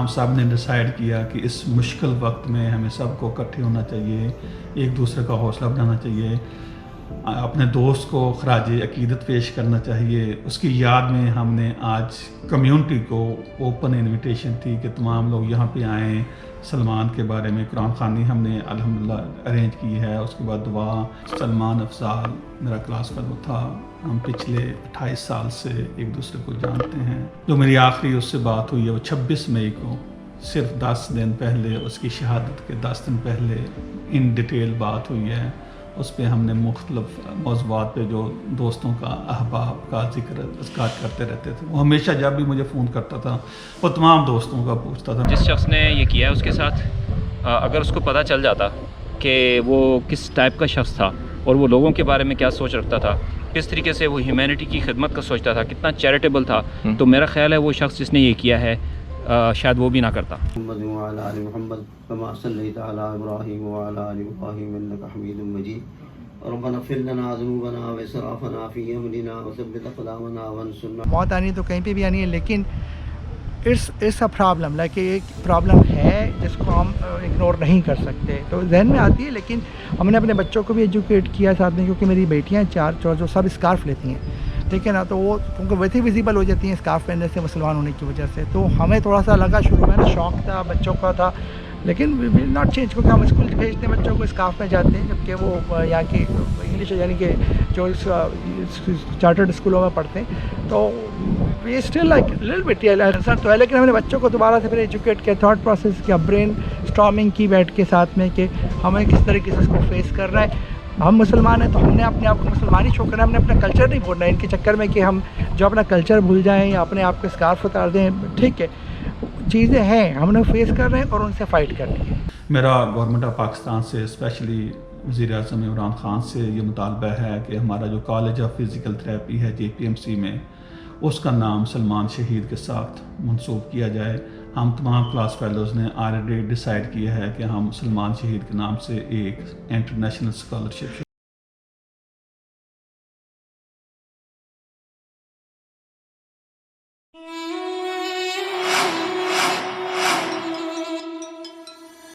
ہم سب نے ڈیسائیڈ کیا کہ اس مشکل وقت میں ہمیں سب کو اکٹھے ہونا چاہیے، ایک دوسرے کا حوصلہ بڑھانا چاہیے، اپنے دوست کو خراج عقیدت پیش کرنا چاہیے۔ اس کی یاد میں ہم نے آج کمیونٹی کو اوپن انویٹیشن تھی کہ تمام لوگ یہاں پہ آئیں۔ سلمان کے بارے میں قرآن خوانی ہم نے الحمدللہ ارینج کی ہے، اس کے بعد دعا۔ سلمان افضال میرا کلاس فیلو تھا، ہم پچھلے 28 سال سے ایک دوسرے کو جانتے ہیں۔ جو میری آخری اس سے بات ہوئی ہے وہ 26 مئی کو، صرف 10 دن پہلے، اس کی شہادت کے 10 دن پہلے ان ڈیٹیل بات ہوئی ہے۔ اس پہ ہم نے مختلف موضوعات پہ جو دوستوں کا احباب کا ذکر اذکار کرتے رہتے تھے۔ وہ ہمیشہ جب بھی مجھے فون کرتا تھا وہ تمام دوستوں کا پوچھتا تھا۔ جس شخص نے یہ کیا ہے اس کے ساتھ اگر اس کو پتہ چل جاتا کہ وہ کس ٹائپ کا شخص تھا اور وہ لوگوں کے بارے میں کیا سوچ رکھتا تھا، کس طریقے سے وہ ہیومینٹی کی خدمت کا سوچتا تھا، کتنا چیریٹیبل تھا، تو میرا خیال ہے وہ شخص جس نے یہ کیا ہے شاید وہ بھی نہ کرتا۔ محمد وعلى آل محمد كما صليت على إبراهيم وعلى آل إبراهيم إنك حميد مجيد ربنا اغفر لنا ذنوبنا وإسرافنا في أمرنا وثبت أقدامنا وانصرنا۔ موت آنی تو کہیں پہ بھی آنی ہے، لیکن اٹس اے پرابلم، لائک ایک پرابلم ہے جس کو ہم اگنور نہیں کر سکتے، تو ذہن میں آتی ہے۔ لیکن ہم نے اپنے بچوں کو بھی ایجوکیٹ کیا ساتھ میں، کیونکہ میری بیٹیاں 4 جو سب اسکارف لیتی ہیں، ٹھیک ہے نا، تو وہ کیونکہ ویسے ویزیبل ہو جاتی ہیں اسکارف پہننے سے، مسلمان ہونے کی وجہ سے، تو ہمیں تھوڑا سا لگا شروع میں نا، شوق تھا بچوں کا تھا، لیکن وی ول ناٹ چینج، کیونکہ ہم اسکول بھیجتے ہیں بچوں کو اسکارف میں جاتے ہیں، جبکہ وہ یہاں کی انگلش یعنی کہ جو چارٹرڈ اسکولوں میں پڑھتے ہیں، تو we still like little bit تو ہے، لیکن ہم نے بچوں کو دوبارہ سے پھر ایجوکیٹ کیا، تھاٹ پروسیس کیا، برین اسٹارمنگ کی بیٹھ کے ساتھ میں، کہ ہمیں کس طریقے سے اس کو فیس کرنا ہے۔ ہم مسلمان ہیں تو ہم نے اپنے آپ کو مسلمان ہی شو کرنا ہے، ہم نے اپنا کلچر نہیں بھولنا ہے ان کے چکر میں کہ ہم جو اپنا کلچر بھول جائیں یا اپنے آپ کو اسکارف اتار دیں۔ ٹھیک ہے، چیزیں ہیں ہم نے فیس کرنا ہے اور ان سے فائٹ کرنی ہے۔ میرا گورنمنٹ آف پاکستان سے، اسپیشلی وزیر اعظم عمران خان سے یہ مطالبہ ہے کہ ہمارا جو کالج آف فزیکل تھراپی ہے JPMC میں، اس کا نام سلمان شہید کے ساتھ منسوب کیا جائے۔ ہم تمام کلاس فیلوز نے آلریڈی ڈیسائیڈ کیا ہے کہ ہم سلمان شہید کے نام سے ایک انٹرنیشنل اسکالرشپ